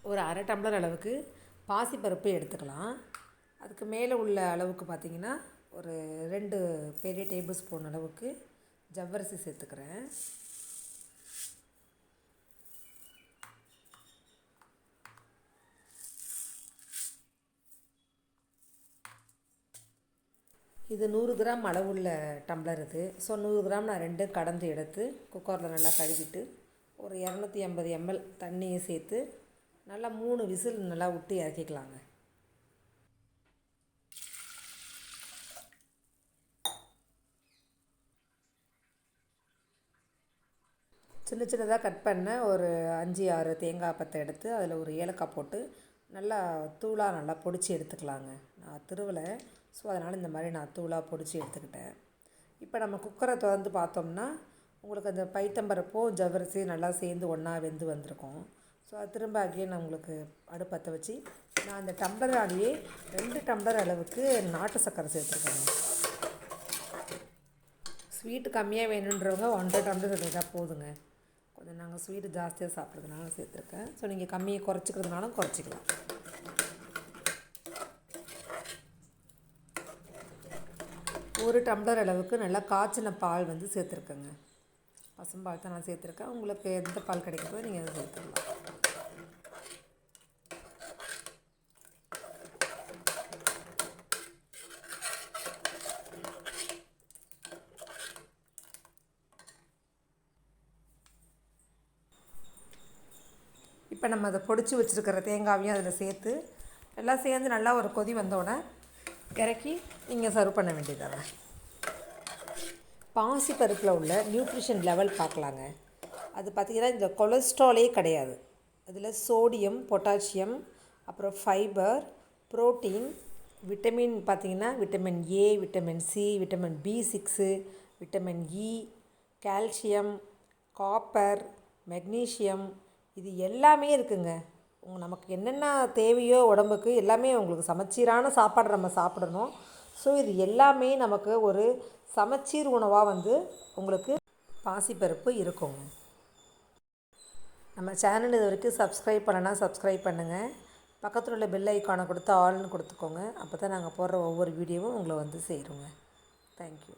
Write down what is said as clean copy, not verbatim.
ஒரு அரை டம்ளர் அளவுக்கு பாசிப்பருப்பு எடுத்துக்கலாம். அதுக்கு மேலே உள்ள அளவுக்கு பார்த்திங்கன்னா ஒரு 2 பெரிய டேபிள் ஸ்பூன் அளவுக்கு ஜவ்வரிசி சேர்த்துக்கிறேன். இது 100 கிராம் அளவுள்ள டம்ளர் இது. ஸோ 100 கிராம் நான் 2 கடந்து எடுத்து குக்கரில் நல்லா கழுவிட்டு ஒரு 250 ml தண்ணியை சேர்த்து நல்லா 3 விசில் நல்லா விட்டு இறக்கிக்கலாங்க. சின்ன சின்னதாக கட் பண்ண ஒரு 5-6 தேங்காய் பத்தை எடுத்து அதில் ஒரு ஏலக்காய் போட்டு நல்லா தூளாக நல்லா பொடிச்சு எடுத்துக்கலாங்க. நான் திருவலை, ஸோ அதனால் இந்த மாதிரி நான் தூளாக பொடிச்சு எடுத்துக்கிட்டேன். இப்போ நம்ம குக்கரை திறந்து பார்த்தோம்னா உங்களுக்கு அந்த பைத்தம்பருப்பும் ஜவ்வரிசி நல்லா சேர்ந்து ஒன்றா வெந்து வந்திருக்கும். ஸோ அது திரும்ப அகைன் நான் உங்களுக்கு அடுப்பத்தை வச்சு நான் அந்த டம்ளராலேயே 2 டம்ளர் அளவுக்கு நாட்டு சர்க்கரை சேர்த்துருக்கேங்க. ஸ்வீட்டு கம்மியாக வேணுன்றவங்க 1.5 டம்ளர் இருந்தால் போதுங்க. கொஞ்சம் நாங்கள் ஸ்வீட்டு ஜாஸ்தியாக சாப்பிட்றதுனால சேர்த்துருக்கேன். ஸோ நீங்கள் கம்மியை குறைச்சிக்கிறதுனாலும் குறைச்சிக்கலாம். ஒரு டம்ளர் அளவுக்கு நல்லா காய்ச்சின பால் வந்து சேர்த்துருக்கேங்க. பசும்பால் தான் நான் சேர்த்துருக்கேன். உங்களுக்கு எந்த பால் கிடைக்குதோ நீங்கள் அதை சேர்த்துக்கலாம். இப்போ நம்ம அதை பொடிச்சு வச்சுருக்கிற தேங்காவையும் அதில் சேர்த்து எல்லாம் சேர்ந்து நல்லா ஒரு கொதி வந்தோடனே இறக்கி நீங்கள் சர்வ் பண்ண வேண்டியதாங்க. பாசிப்பருப்பில் உள்ள நியூட்ரிஷன் லெவல் பார்க்கலாங்க. அது பார்த்திங்கன்னா இந்த கொலஸ்ட்ராலே கிடையாது. அதில் சோடியம், பொட்டாசியம், அப்புறம் ஃபைபர், புரோட்டீன், விட்டமின் பார்த்திங்கன்னா vitamin A, vitamin C, vitamin B6, vitamin E, calcium, copper, magnesium, இது எல்லாமே இருக்குங்க. நமக்கு என்னென்ன தேவையோ உடம்புக்கு எல்லாமே உங்களுக்கு சமச்சீரான சாப்பாடு நம்ம சாப்பிடணும். ஸோ இது எல்லாமே நமக்கு ஒரு சமச்சீர் உணவாக வந்து உங்களுக்கு பாசிப்பருப்பு இருக்குங்க. நம்ம சேனல் இது வரைக்கும் சப்ஸ்கிரைப் பண்ணலைன்னா சப்ஸ்கிரைப் பண்ணுங்கள். பக்கத்தில் உள்ள பெல் ஐக்கானை கொடுத்து ஆல்னு கொடுத்துக்கோங்க. அப்போ தான் நாங்கள் போடுற ஒவ்வொரு வீடியோவும் உங்களை வந்து சேருங்க. தேங்க்யூ.